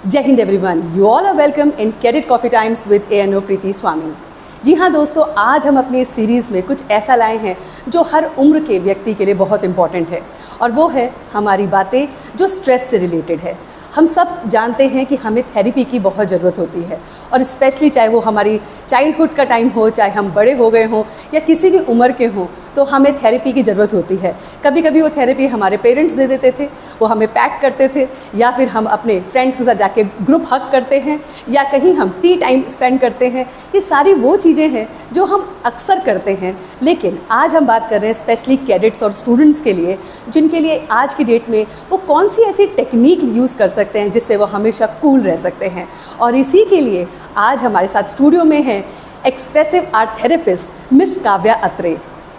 जय हिंद everyone, you all are welcome in cadet coffee times with ANO Preeti Swami. जी हाँ दोस्तों, आज हम अपनी इस सीरीज़ में कुछ ऐसा लाए हैं जो हर उम्र के व्यक्ति के लिए बहुत इम्पॉर्टेंट है, और वो है हमारी बातें जो स्ट्रेस से रिलेटेड है। हम सब जानते हैं कि हमें थेरेपी की बहुत ज़रूरत होती है, और स्पेशली चाहे वो हमारी चाइल्डहुड का टाइम हो, चाहे हम बड़े हो गए हों या किसी भी उम्र के हों, तो हमें थेरेपी की ज़रूरत होती है। कभी कभी वो थेरेपी हमारे पेरेंट्स दे देते थे, वो हमें पैक करते थे, या फिर हम अपने फ्रेंड्स के साथ जाके ग्रुप हग करते हैं, या कहीं हम टी टाइम स्पेंड करते हैं। ये सारी वो चीज़ें हैं जो हम अक्सर करते हैं, लेकिन आज हम बात कर रहे हैं स्पेशली कैडेट्स और स्टूडेंट्स के लिए, जिनके लिए आज की डेट में वो कौन सी ऐसी टेक्निक यूज़ कर सकते हैं जिससे वो हमेशा कूल रह सकते हैं। और इसी के लिए आज हमारे साथ स्टूडियो में है expressive art therapist miss Kavya Atre.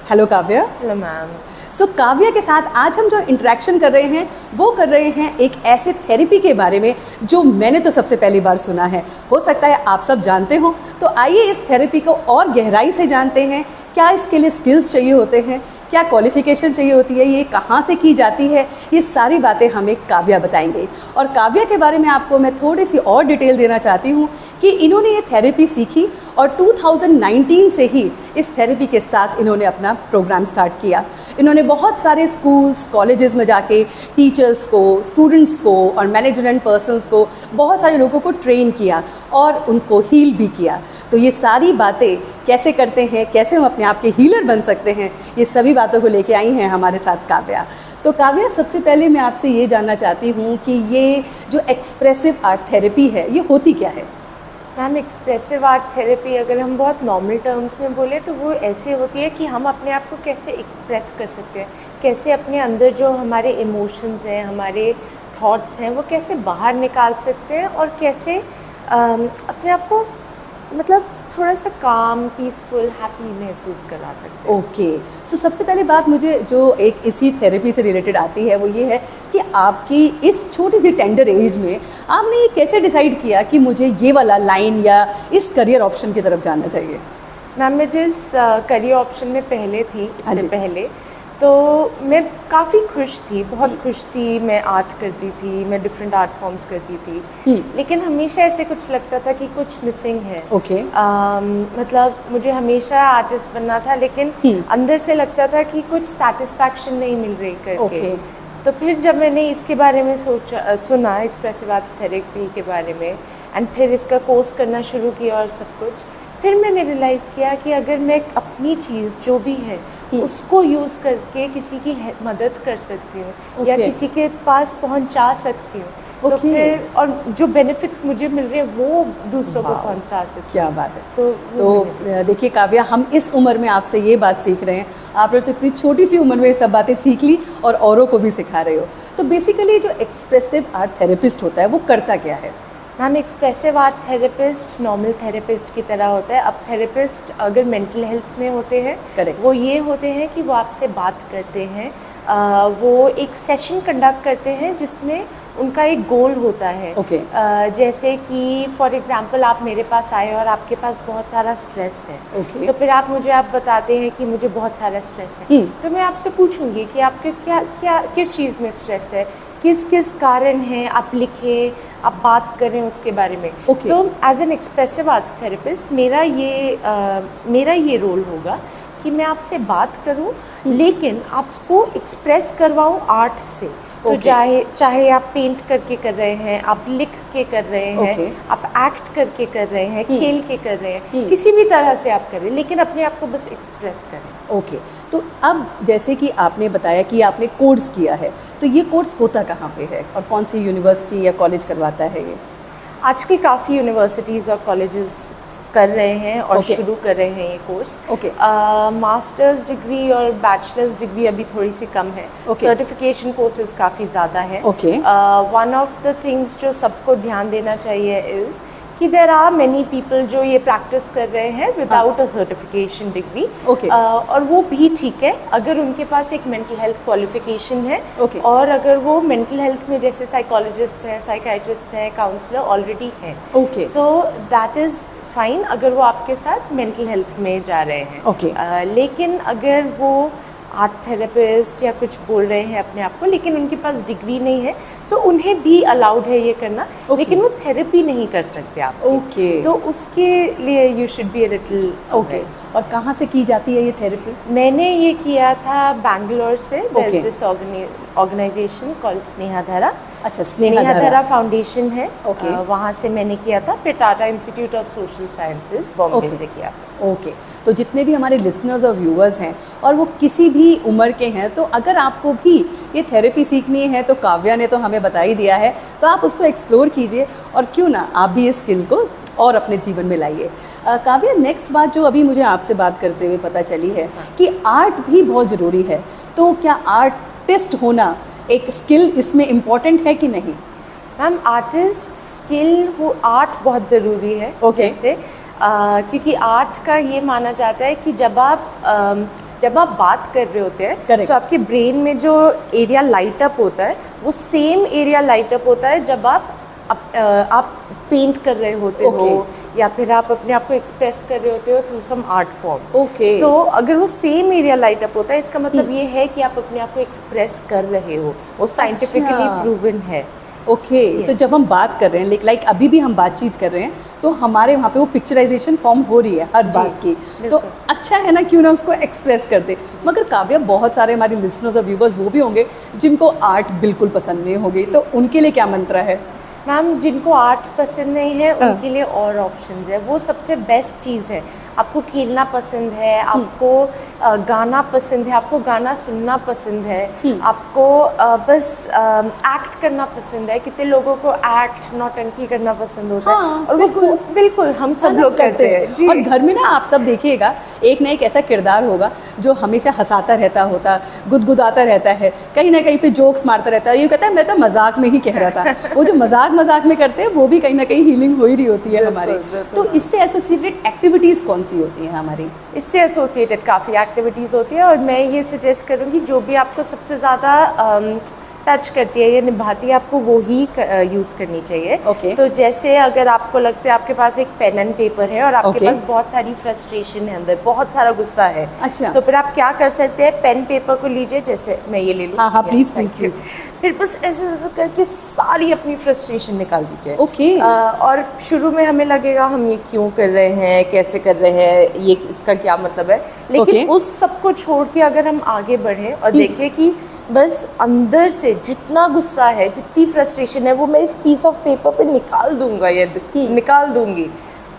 Hello Kavya. Hello ma'am. So Kavya के साथ आज हम जो इंटरेक्शन कर रहे हैं वो कर रहे हैं एक ऐसे थेरेपी के बारे में जो मैंने तो सबसे पहली बार सुना है। हो सकता है आप सब जानते हो, तो आइए इस थेरेपी को और गहराई से जानते हैं। क्या इसके लिए स्किल्स चाहिए होते हैं, क्या क्वालिफ़िकेशन चाहिए होती है, ये कहाँ से की जाती है, ये सारी बातें हमें काव्या बताएंगे। और काव्या के बारे में आपको मैं थोड़ी सी और डिटेल देना चाहती हूँ कि इन्होंने ये थेरेपी सीखी और 2019 से ही इस थेरेपी के साथ इन्होंने अपना प्रोग्राम स्टार्ट किया। इन्होंने बहुत सारे स्कूल्स कॉलेजेस में जाके टीचर्स को, स्टूडेंट्स को और मैनेजमेंट पर्सन्स को, बहुत सारे लोगों को ट्रेन किया और उनको हील भी किया। तो ये सारी बातें कैसे करते हैं, कैसे हम अपने आप के हीलर बन सकते हैं, ये सभी बातों को लेके आई हैं हमारे साथ काव्या। तो काव्या, सबसे पहले मैं आपसे ये जानना चाहती हूँ कि ये जो एक्सप्रेसिव आर्ट थेरेपी है ये होती क्या है? मैम, एक्सप्रेसिव आर्ट थेरेपी अगर हम बहुत नॉर्मल टर्म्स में बोले तो वो ऐसे होती है कि हम अपने आप को कैसे एक्सप्रेस कर सकते हैं, कैसे अपने अंदर जो हमारे इमोशंस हैं, हमारे थॉट्स हैं, वो कैसे बाहर निकाल सकते हैं और कैसे अपने आप को मतलब थोड़ा सा काम, पीसफुल, हैप्पी महसूस करा सकते हैं। ओके, सो सबसे पहली बात मुझे जो एक इसी थेरेपी से रिलेटेड आती है वो ये है कि आपकी इस छोटी सी टेंडर एज में आपने ये कैसे डिसाइड किया कि मुझे ये वाला लाइन या इस करियर ऑप्शन की तरफ जाना चाहिए? मैम, मैं जिस करियर ऑप्शन में पहले थी, इससे पहले तो मैं काफ़ी खुश थी, बहुत खुश थी। मैं आर्ट करती थी, मैं डिफरेंट आर्ट फॉर्म्स करती थी, लेकिन हमेशा ऐसे कुछ लगता था कि कुछ मिसिंग है। मतलब मुझे हमेशा आर्टिस्ट बनना था, लेकिन अंदर से लगता था कि कुछ सेटिस्फैक्शन नहीं मिल रही करके। तो फिर जब मैंने इसके बारे में सुना एक्सप्रेसिव आर्ट्स थेरेपी के बारे में, एंड फिर इसका कोर्स करना शुरू किया और सब कुछ, फिर मैंने रियलाइज़ किया कि अगर मैं अपनी चीज़ जो भी है उसको यूज़ करके किसी की मदद कर सकती हूँ या किसी के पास पहुँचा सकती हूँ, तो फिर और जो बेनिफिट्स मुझे मिल रहे हैं वो दूसरों को पहुँचा सकती हूँ। क्या बात है। तो देखिए काव्या, हम इस उम्र में आपसे ये बात सीख रहे हैं, आपने तो इतनी छोटी सी उम्र में ये सब बातें सीख ली और औरों को भी सिखा रहे हो। तो बेसिकली जो एक्सप्रेसिव आर्ट थेरेपिस्ट होता है वो करता क्या है? Ma'am, expressive art therapist normal therapist की तरह होता है। अब थेरेपिस्ट अगर मेंटल हेल्थ में होते हैं, वो ये होते हैं कि वो आपसे बात करते हैं, वो एक सेशन कंडक्ट करते हैं जिसमें उनका एक गोल होता है। जैसे कि फॉर एग्जांपल आप मेरे पास आए और आपके पास बहुत सारा स्ट्रेस है, तो फिर आप बताते हैं कि मुझे बहुत सारा स्ट्रेस है, तो मैं आपसे पूछूंगी कि आपके क्या किस चीज़ में स्ट्रेस है, किस किस कारण है, आप लिखें, आप बात करें उसके बारे में। तो as an expressive arts therapist मेरा ये रोल होगा कि मैं आपसे बात करूं, लेकिन आपको एक्सप्रेस करवाऊं आर्ट से। तो चाहे आप पेंट करके कर रहे हैं, आप लिख के कर रहे हैं, आप एक्ट करके कर रहे हैं, खेल के कर रहे हैं, किसी भी तरह से आप करें, लेकिन अपने आप को बस एक्सप्रेस करें। तो अब जैसे कि आपने बताया कि आपने कोर्स किया है, तो ये कोर्स होता कहाँ पे है और कौन सी यूनिवर्सिटी या कॉलेज करवाता है ये? आजकल काफ़ी यूनिवर्सिटीज़ और कॉलेजेस कर रहे हैं और शुरू कर रहे हैं ये कोर्स। मास्टर्स डिग्री और बैचलर्स डिग्री अभी थोड़ी सी कम है, सर्टिफिकेशन कोर्सेज काफ़ी ज़्यादा है। वन ऑफ द थिंग्स जो सबको ध्यान देना चाहिए इज़ कि देर आर मैनी पीपल जो ये प्रैक्टिस कर रहे हैं विदाउट अ सर्टिफिकेशन डिग्री, और वो भी ठीक है अगर उनके पास एक मेंटल हेल्थ क्वालिफिकेशन है, और अगर वो मेंटल हेल्थ में जैसे साइकोलॉजिस्ट हैं, साइकाइट्रिस्ट हैं, काउंसलर ऑलरेडी हैं, सो दैट इज़ फाइन अगर वो आपके साथ मेंटल हेल्थ में जा रहे हैं। लेकिन अगर वो आर्ट थेरेपिस्ट या कुछ बोल रहे हैं अपने आप को, लेकिन उनके पास डिग्री नहीं है, सो उन्हें भी अलाउड है ये करना, लेकिन वो थेरेपी नहीं कर सकते आप। तो उसके लिए you should be a little और कहाँ से की जाती है ये थेरेपी? मैंने ये किया था बैंगलोर से। There is this organisation called Snehadhara. अच्छा, स्नेहाधारा फाउंडेशन है, वहाँ से मैंने किया था। फिर Tata institute of social sciences Bombay से किया था। तो जितने भी हमारे लिसनर्स और व्यूअर्स हैं और वो किसी भी उम्र के हैं, तो अगर आपको भी ये थेरेपी सीखनी है तो काव्या ने तो हमें बता ही दिया है, तो आप उसको एक्सप्लोर कीजिए और क्यों ना आप भी इस स्किल को और अपने जीवन में लाइए। काव्या, नेक्स्ट बात जो अभी मुझे आपसे बात करते हुए पता चली है कि आर्ट भी बहुत ज़रूरी है, तो क्या आर्टिस्ट होना एक स्किल इसमें इम्पॉर्टेंट है कि नहीं? मैम, आर्टिस्ट स्किल हो, आर्ट बहुत ज़रूरी है। जैसे क्योंकि आर्ट का ये माना जाता है कि जब आप बात कर रहे होते हैं तो आपके ब्रेन में जो एरिया लाइट अप होता है वो सेम एरिया लाइट अप होता है जब आप पेंट कर रहे होते हो या फिर आप अपने आप को एक्सप्रेस कर रहे होते हो थ्रू सम आर्ट फॉर्म। तो अगर वो सेम एरिया लाइट अप होता है, इसका मतलब ये है कि आप अपने आप को एक्सप्रेस कर रहे हो, वो साइंटिफिकली प्रूवन है। तो जब हम बात कर रहे हैं, लाइक अभी भी हम बातचीत कर रहे हैं, तो हमारे वहाँ पे वो पिक्चराइजेशन फॉर्म हो रही है हर बात की, तो अच्छा है ना, क्यों ना उसको एक्सप्रेस कर दे। मगर काव्या, बहुत सारे हमारे लिसनर्स और व्यूवर्स वो भी होंगे जिनको आर्ट बिल्कुल पसंद नहीं होगी, तो उनके लिए क्या मंत्र है? मैम, जिनको आर्ट पसंद नहीं है उनके लिए और ऑप्शंस है। वो सबसे बेस्ट चीज़ है। आपको खेलना पसंद है, आपको गाना पसंद है, आपको गाना सुनना पसंद है, आपको बस एक्ट करना पसंद है। कितने लोगों को एक्ट नौटंकी करना पसंद होता है, और वो बिल्कुल हम सब लोग करते हैं। और घर में ना आप सब देखिएगा, एक ना एक ऐसा किरदार होगा जो हमेशा हंसाता रहता होता, गुदगुदाता रहता है, कहीं ना कहीं पे जोक्स मारता रहता है, ये कहता है मैं तो मजाक में ही कह रहा था। वो जो मजाक में करते हैं वो भी कहीं ना कहीं हीलिंग हो ही रही होती है हमारी। तो इससे एसोसिएटेड एक्टिविटीज़ कौन सी होती हैं हमारी? इससे एसोसिएटेड काफ़ी एक्टिविटीज़ होती है, और मैं ये सजेस्ट करूँगी जो भी आपको सबसे ज़्यादा टच करती है या निभाती है, आपको वो ही यूज़ करनी चाहिए। तो जैसे अगर आपको लगता है आपके पास एक पेन एंड पेपर है और आपके पास बहुत सारी फ्रस्ट्रेशन है, अंदर बहुत सारा गुस्सा है, तो फिर आप क्या कर सकते हैं, पेन पेपर को लीजिए, जैसे मैं ये ले लूँ। हाँ, प्लीज़। फिर बस ऐसे करके सारी अपनी फ्रस्ट्रेशन निकाल दीजिए। और शुरू में हमें लगेगा हम ये क्यों कर रहे हैं, कैसे कर रहे हैं, ये इसका क्या मतलब है, लेकिन उस सब को छोड़ के अगर हम आगे बढ़ें और देखें कि बस अंदर से जितना गुस्सा है, जितनी फ्रस्ट्रेशन है, वो मैं इस पीस ऑफ पेपर पे निकाल दूंगा या निकाल दूंगी,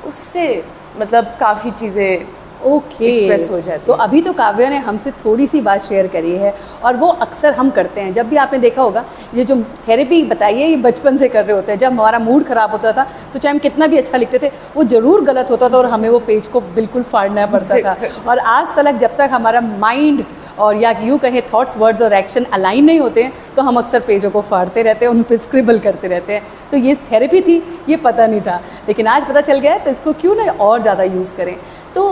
उससे मतलब काफ़ी चीज़ें एक्सप्रेस हो जाती। तो अभी तो काव्या ने हमसे थोड़ी सी बात शेयर करी है, और वो अक्सर हम करते हैं। जब भी आपने देखा होगा, ये जो थेरेपी बताई है, ये बचपन से कर रहे होते हैं। जब हमारा मूड ख़राब होता था तो चाहे हम कितना भी अच्छा लिखते थे, वो ज़रूर गलत होता था और हमें वो पेज को बिल्कुल फाड़ना पड़ता था। और आज तक जब तक हमारा माइंड और या यूँ कहें थॉट्स, वर्ड्स और एक्शन अलाइन नहीं होते हैं, तो हम अक्सर पेजों को फाड़ते रहते हैं, उन पर स्क्रिबल करते रहते हैं। तो ये थेरेपी थी, ये पता नहीं था, लेकिन आज पता चल गया है, तो इसको क्यों ना और ज़्यादा यूज़ करें। तो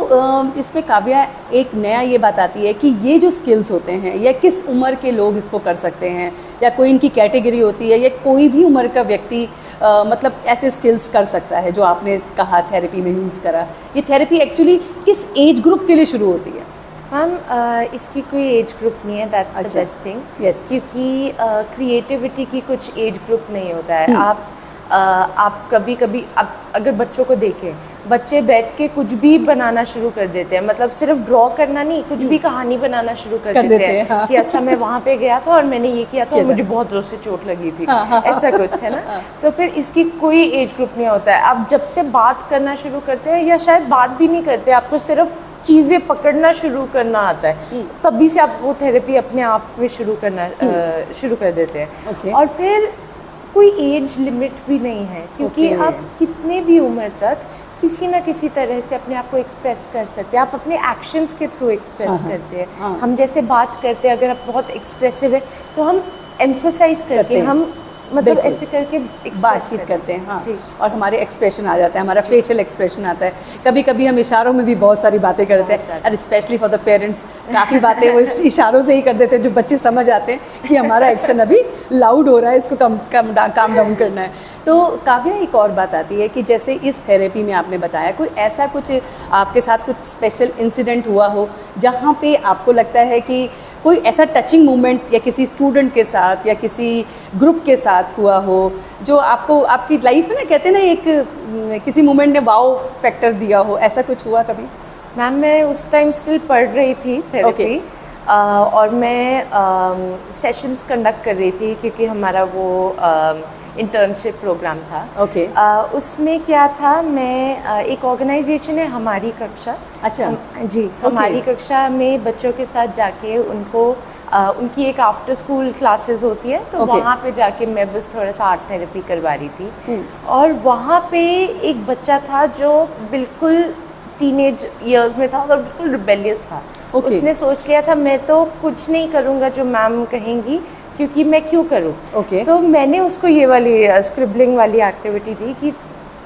इसमें काव्या एक नया ये बात आती है कि ये जो स्किल्स होते हैं, या किस उम्र के लोग इसको कर सकते हैं, या कोई इनकी कैटेगरी होती है, या कोई भी उम्र का व्यक्ति मतलब ऐसे स्किल्स कर सकता है जो आपने कहा थेरेपी में यूज़ करा। ये थेरेपी एक्चुअली किस एज ग्रुप के लिए शुरू होती है? मैम, इसकी कोई एज ग्रुप नहीं है, दैट्स द बेस्ट थिंग। क्योंकि क्रिएटिविटी की कुछ एज ग्रुप नहीं होता है। आप कभी अगर बच्चों को देखें, बच्चे बैठ के कुछ भी बनाना शुरू कर देते हैं, मतलब सिर्फ ड्रॉ करना नहीं, कुछ भी कहानी बनाना शुरू कर देते हैं कि अच्छा मैं वहाँ पे गया था और मैंने ये किया था और मुझे बहुत जोर से चोट लगी थी, ऐसा कुछ है ना। तो फिर इसकी कोई एज ग्रुप नहीं होता है। आप जब से बात करना शुरू करते हैं, या शायद बात भी नहीं करते, आपको सिर्फ चीज़ें पकड़ना शुरू करना आता है, तभी से आप वो थेरेपी अपने आप में शुरू कर देते हैं। और फिर कोई एज लिमिट भी नहीं है, क्योंकि आप कितने भी उम्र तक किसी ना किसी तरह से अपने आप को एक्सप्रेस कर सकते हैं। आप अपने एक्शंस के थ्रू एक्सप्रेस करते हैं। हम जैसे बात करते हैं, अगर आप बहुत एक्सप्रेसिव है तो हम एम्फोसाइज करते हैं, हम मतलब ऐसे करके बातचीत करते हैं। और हमारे एक्सप्रेशन आ जाता है, हमारा फेशियल एक्सप्रेशन आता है। कभी कभी हम इशारों में भी बहुत सारी बातें करते हैं, और स्पेशली फॉर द पेरेंट्स काफ़ी बातें वो इशारों से ही कर देते हैं, जो बच्चे समझ आते हैं कि हमारा एक्शन अभी लाउड हो रहा है, इसको काम डाउन करना है। तो काव्या, एक और बात आती है कि जैसे इस थेरेपी में आपने बताया, कोई ऐसा कुछ आपके साथ कुछ स्पेशल इंसिडेंट हुआ हो जहाँ पे आपको लगता है कि कोई ऐसा टचिंग मोमेंट या किसी स्टूडेंट के साथ या किसी ग्रुप के साथ हुआ हो जो आपको आपकी लाइफ में ना कहते हैं ना एक किसी मोमेंट ने वाओ फैक्टर दिया हो, ऐसा कुछ हुआ कभी? मैम मैं उस टाइम स्टिल पढ़ रही थी थेरेपी, और मैं सेशंस कंडक्ट कर रही थी क्योंकि हमारा वो इंटर्नशिप प्रोग्राम था। उसमें क्या था, मैं एक ऑर्गेनाइजेशन है हमारी कक्षा। अच्छा। जी, हमारी कक्षा में बच्चों के साथ जाके उनको उनकी एक आफ्टर स्कूल क्लासेस होती है, तो वहाँ पे जाके मैं बस थोड़ा सा आर्ट थेरेपी करवा रही थी। और वहाँ पे एक बच्चा था जो बिल्कुल टीनेज ईयर्स में था और बिल्कुल रिबेलियस था। उसने सोच लिया था मैं तो कुछ नहीं करूँगा जो मैम कहेंगी, क्योंकि मैं क्यों करूँ। तो मैंने उसको ये वाली स्क्रिबलिंग वाली एक्टिविटी दी कि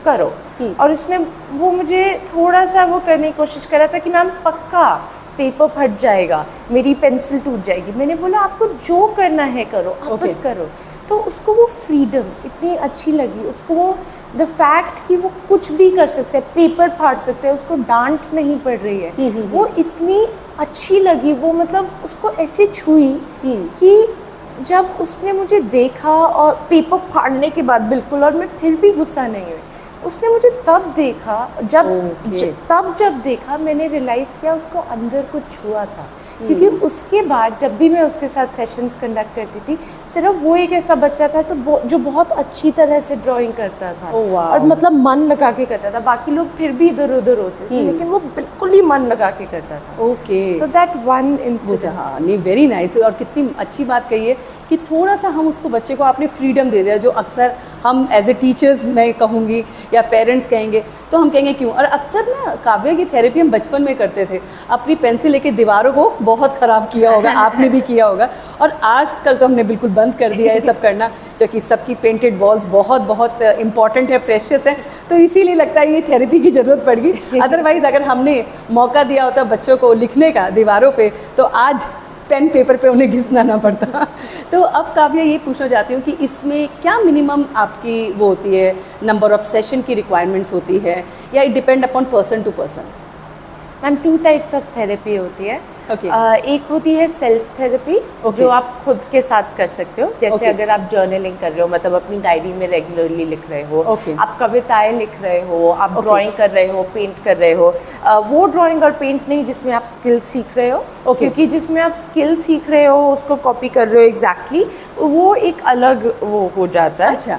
करो, और उसने वो मुझे थोड़ा सा वो करने की कोशिश कर रहा था कि मैम पक्का पेपर फट जाएगा, मेरी पेंसिल टूट जाएगी। मैंने बोला आपको जो करना है करो, आप बस करो। तो उसको वो फ्रीडम इतनी अच्छी लगी, उसको वो द फैक्ट कि वो कुछ भी कर सकते हैं, पेपर फाड़ सकते हैं, उसको डांट नहीं पड़ रही है, वो इतनी अच्छी लगी। वो मतलब उसको ऐसे छुई कि जब उसने मुझे देखा और पेपर फाड़ने के बाद बिल्कुल, और मैं फिर भी गुस्सा नहीं हुई, उसने मुझे तब देखा, जब देखा मैंने रियलाइज़ किया उसको अंदर कुछ छुआ था। क्योंकि उसके बाद जब भी मैं उसके साथ सेशंस कंडक्ट करती थी, सिर्फ वो एक ऐसा बच्चा था तो जो बहुत अच्छी तरह से ड्राइंग करता था और मतलब मन लगा के करता था। बाकी लोग फिर भी इधर उधर होते थे, लेकिन वो बिल्कुल ही मन लगा के करता था। तो दैट वन इंसिडेंट। हाँ, नहीं, वेरी नाइस। और कितनी अच्छी बात कही है कि थोड़ा सा हम उसको बच्चे को आपने फ्रीडम दे दिया, जो अक्सर हम एज ए टीचर्स मैं कहूँगी या पेरेंट्स कहेंगे तो हम कहेंगे क्यों। और अक्सर ना काव्या की थेरेपी हम बचपन में करते थे, अपनी पेंसिल लेके दीवारों को बहुत ख़राब किया होगा, आपने भी किया होगा, और आजकल तो हमने बिल्कुल बंद कर दिया है सब करना, क्योंकि सबकी पेंटेड वॉल्स बहुत बहुत इंपॉर्टेंट है, प्रेशियस है, तो इसीलिए लगता है ये थेरेपी की ज़रूरत पड़ गई। अदरवाइज़ अगर हमने मौका दिया होता बच्चों को लिखने का दीवारों पे, तो आज पेन पेपर पे उन्हें घिसना ना पड़ता। तो अब काव्या ये पूछना चाहती हूँ कि इसमें क्या मिनिमम आपकी वो होती है, नंबर ऑफ सेशन की रिक्वायरमेंट्स होती है, या it depend upon person to person? Ma'am 2 types of therapy होती है। एक होती है सेल्फ थेरेपी, जो आप खुद के साथ कर सकते हो, जैसे अगर आप जर्नलिंग कर रहे हो, मतलब अपनी डायरी में रेगुलरली लिख रहे हो, आप कविताएं लिख रहे हो, आप ड्राइंग कर रहे हो, पेंट कर रहे हो। वो ड्राइंग और पेंट नहीं जिसमें आप स्किल सीख रहे हो, क्योंकि जिसमें आप स्किल सीख रहे हो उसको कॉपी कर रहे हो एग्जैक्टली, वो एक अलग वो हो जाता है। अच्छा,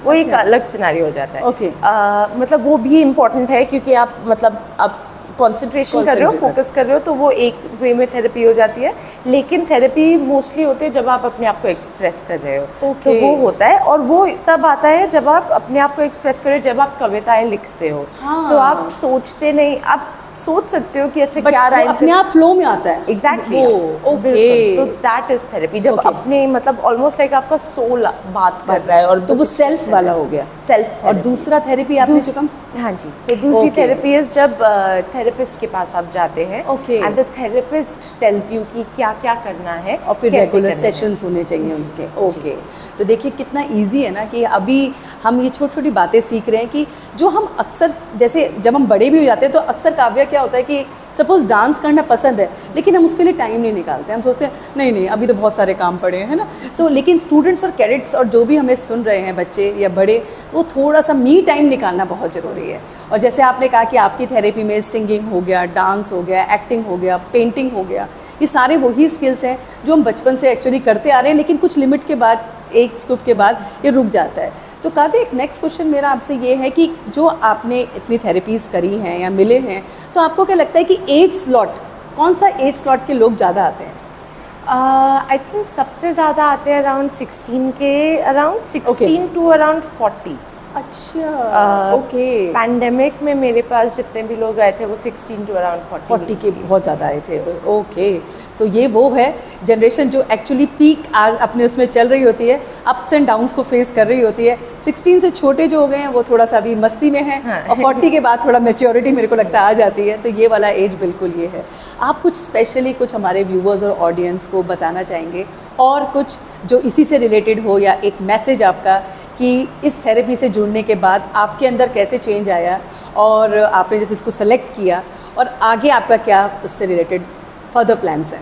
वो एक अलग सिनेरियो हो जाता है। मतलब वो भी इम्पोर्टेंट है, क्योंकि आप मतलब आप कंसंट्रेशन कर रहे हो, फोकस कर रहे हो, तो वो एक वे में थेरेपी हो जाती है। लेकिन थेरेपी मोस्टली होती है जब आप अपने आप को एक्सप्रेस कर रहे हो, तो वो होता है। और वो तब आता है जब आप अपने आप को एक्सप्रेस कर रहे हो, जब आप कविताएं लिखते हो। तो आप सोचते नहीं, आप सोच सकते हो कि अच्छा क्या राइम, अपने आप फ्लो में आता है। एग्जैक्टली। तो दैट इज थेरेपी, जब अपने मतलब ऑलमोस्ट लाइक आपका सोल बात कर रहा है, और तो वो सेल्फ वाला हो गया, सेल्फ। और दूसरा थेरेपी आपने जो कहा, हाँ जी, सो दूसरी थेरेपी इज जब थेरेपिस्ट के पास आप जाते हैं and the therapist tells you कि क्या क्या करना है, और फिर रेगुलर सेशंस होने चाहिए उसके। तो देखिए कितना इजी है ना कि अभी हम ये छोटी छोटी बातें सीख रहे हैं कि जो हम अक्सर, जैसे जब हम बड़े भी हो जाते हैं तो अक्सर काव्या क्या होता है कि सपोज डांस करना पसंद है, लेकिन हम उसके लिए टाइम नहीं निकालते। हम सोचते हैं नहीं नहीं अभी तो बहुत सारे काम पड़े हैं ना। सो लेकिन स्टूडेंट्स और कैडेट्स और जो भी हमें सुन रहे हैं, बच्चे या बड़े, वो थोड़ा सा मी टाइम निकालना बहुत ज़रूरी है। और जैसे आपने कहा कि आपकी थेरेपी में सिंगिंग हो गया, डांस हो गया, एक्टिंग हो गया, पेंटिंग हो गया, ये सारे वही स्किल्स हैं जो हम बचपन से एक्चुअली करते आ रहे हैं, लेकिन कुछ लिमिट के बाद, एज ग्रुप के बाद ये रुक जाता है। तो काफ़ी एक नेक्स्ट क्वेश्चन मेरा आपसे ये है कि जो आपने इतनी थेरेपीज़ करी हैं या मिले हैं, तो आपको क्या लगता है कि एज स्लॉट, कौन सा एज स्लॉट के लोग ज़्यादा आते हैं? आई थिंक सबसे ज़्यादा आते हैं अराउंड 16 के, अराउंड 16 टू अराउंड 40। अच्छा, ओके। पैंडेमिक में मेरे पास जितने भी लोग आए थे वो 16 टू अराउंड 40 के बहुत ज़्यादा आए थे। ओके, सो ये वो है जनरेशन जो एक्चुअली पीक अपने उसमें चल रही होती है, अप्स एंड डाउन्स को फेस कर रही होती है। 16 से छोटे जो हो गए हैं वो थोड़ा सा अभी मस्ती में हैं, हाँ। और 40 के बाद थोड़ा मैच्योरिटी मेरे को लगता आ जाती है। तो ये वाला एज बिल्कुल ये है। आप कुछ स्पेशली कुछ हमारे व्यूवर्स और ऑडियंस को बताना चाहेंगे, और कुछ जो इसी से रिलेटेड हो, या एक मैसेज आपका कि इस थेरेपी से जुड़ने के बाद आपके अंदर कैसे चेंज आया, और आपने जैसे इसको सेलेक्ट किया, और आगे आपका क्या उससे रिलेटेड फर्दर प्लान्स हैं?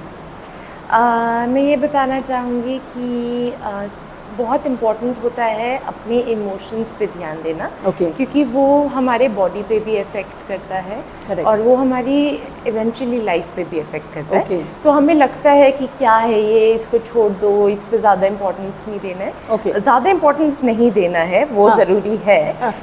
मैं ये बताना चाहूँगी कि बहुत इम्पॉर्टेंट होता है अपने इमोशंस पे ध्यान देना, क्योंकि वो हमारे बॉडी पे भी इफ़ेक्ट करता है और वो हमारी इवेंचुअली लाइफ पे भी इफ़ेक्ट करता है। तो हमें लगता है कि क्या है ये, इसको छोड़ दो, इस पे ज़्यादा इम्पोर्टेंस नहीं देना है। ज़्यादा इम्पोर्टेंस नहीं देना है, वो ज़रूरी है,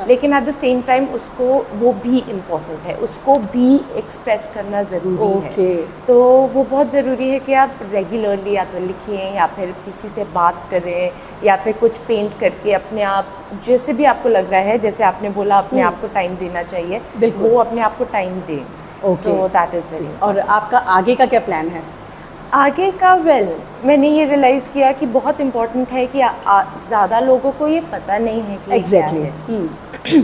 लेकिन एट द सेम टाइम उसको, वो भी इम्पोर्टेंट है, उसको भी एक्सप्रेस करना ज़रूरी है। तो वो बहुत ज़रूरी है कि आप रेगुलरली या तो लिखें या फिर किसी से बात करें या फिर कुछ पेंट करके अपने आप, जैसे भी आपको लग रहा है, जैसे आपने बोला अपने आप को टाइम देना चाहिए, वो अपने आप को टाइम दें। So that is very. और आपका आगे का क्या प्लान है? आगे का मैंने ये रियलाइज़ किया कि बहुत इम्पोर्टेंट है कि ज़्यादा लोगों को ये पता नहीं है कि एग्जैक्टली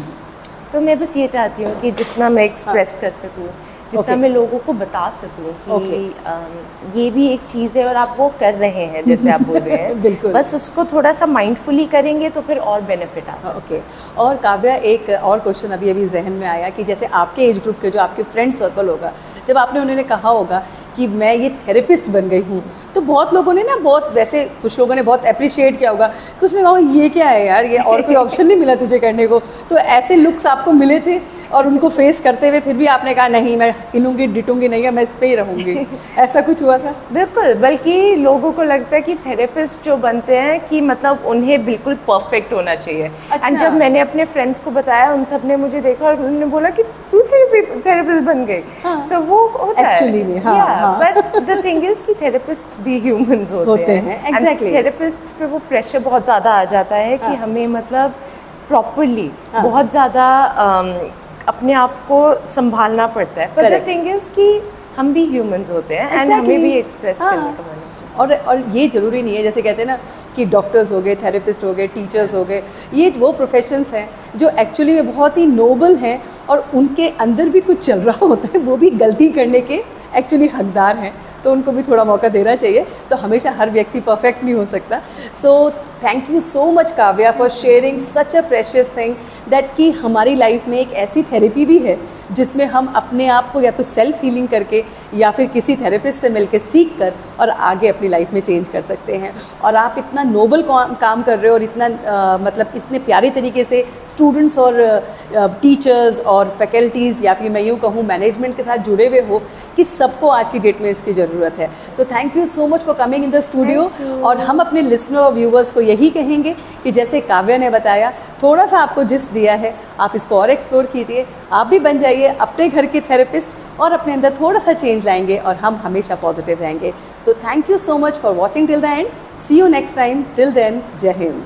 तो मैं बस ये चाहती हूँ कि जितना मैं एक्सप्रेस कर सकूँ, जितना मैं लोगों को बता सकूँ कि ये भी एक चीज़ है और आप वो कर रहे हैं जैसे आप बोल रहे हैं। बिल्कुल। बस उसको थोड़ा सा माइंडफुली करेंगे तो फिर और बेनिफिट आ सकता है। और काव्या, एक और क्वेश्चन अभी जहन में आया कि जैसे आपके एज ग्रुप के जो आपके फ्रेंड सर्कल होगा, जब आपने उन्होंने कहा होगा कि मैं ये थेरेपिस्ट बन गई हूँ, तो बहुत लोगों ने ना, बहुत वैसे कुछ लोगों ने बहुत अप्रिशिएट किया होगा, कुछ ने कहा ये क्या है यार, ये और कोई ऑप्शन नहीं मिला तुझे करने को। तो ऐसे लुक्स आपको मिले थे और उनको फेस करते हुए फिर भी आपने कहा नहीं, मैं हिलूंगी डिटूंगी नहीं है, मैं इस पे ही रहूंगी, ऐसा कुछ हुआ था? बिल्कुल, बल्कि लोगों को लगता है कि थेरेपिस्ट जो बनते हैं कि मतलब उन्हें बिल्कुल परफेक्ट होना चाहिए। एंड जब मैंने अपने फ्रेंड्स को बताया, उन सब ने मुझे देखा और उन्होंने बोला कि तू थेरेपिस्ट बन गई। सो वो होता है एक्चुअली में। बट द थिंग इज कि थेरेपिस्ट्स भी ह्यूमंस होते हैं। एग्जैक्टली। थेरेपिस्ट्स पे वो प्रेशर बहुत ज़्यादा आ जाता है कि हमें मतलब प्रॉपरली बहुत ज़्यादा अपने आप को संभालना पड़ता है। पर द थिंग इज कि हम भी ह्यूमंस होते हैं एंड हमें भी एक्सप्रेस करने का मन है। और ये ज़रूरी नहीं है, जैसे कहते हैं ना कि डॉक्टर्स हो गए, थेरेपिस्ट हो गए, टीचर्स हो गए, ये वो प्रोफेशंस हैं जो एक्चुअली में बहुत ही नोबल हैं और उनके अंदर भी कुछ चल रहा होता है, वो भी गलती करने के एक्चुअली हकदार हैं, तो उनको भी थोड़ा मौका देना चाहिए। तो हमेशा हर व्यक्ति परफेक्ट नहीं हो सकता। सो thank you so much Kavya for sharing such a precious thing that कि हमारी लाइफ में एक ऐसी थेरेपी भी है जिसमें हम अपने आप को या तो सेल्फ हीलिंग करके या फिर किसी थेरेपिस्ट से मिलकर सीख कर और आगे अपनी लाइफ में चेंज कर सकते हैं। और आप इतना नोबल काम कर रहे हो और इतना मतलब इतने प्यारे तरीके से स्टूडेंट्स और टीचर्स और फैकल्टीज़ या फिर मैं यूँ कहूँ मैनेजमेंट के साथ जुड़े हुए हो कि सबको आज की डेट में इसकी ज़रूरत है। सो thank you so much for coming in the studio. और हम अपने लिसनर और व्यूवर्स को यही कहेंगे कि जैसे काव्या ने बताया, थोड़ा सा आपको जिस दिया है आप इसको और एक्सप्लोर कीजिए, आप भी बन जाइए अपने घर के थेरेपिस्ट और अपने अंदर थोड़ा सा चेंज लाएंगे और हम हमेशा पॉजिटिव रहेंगे। So thank you so much for watching till the end. See you next time. Till then, जय हिंद।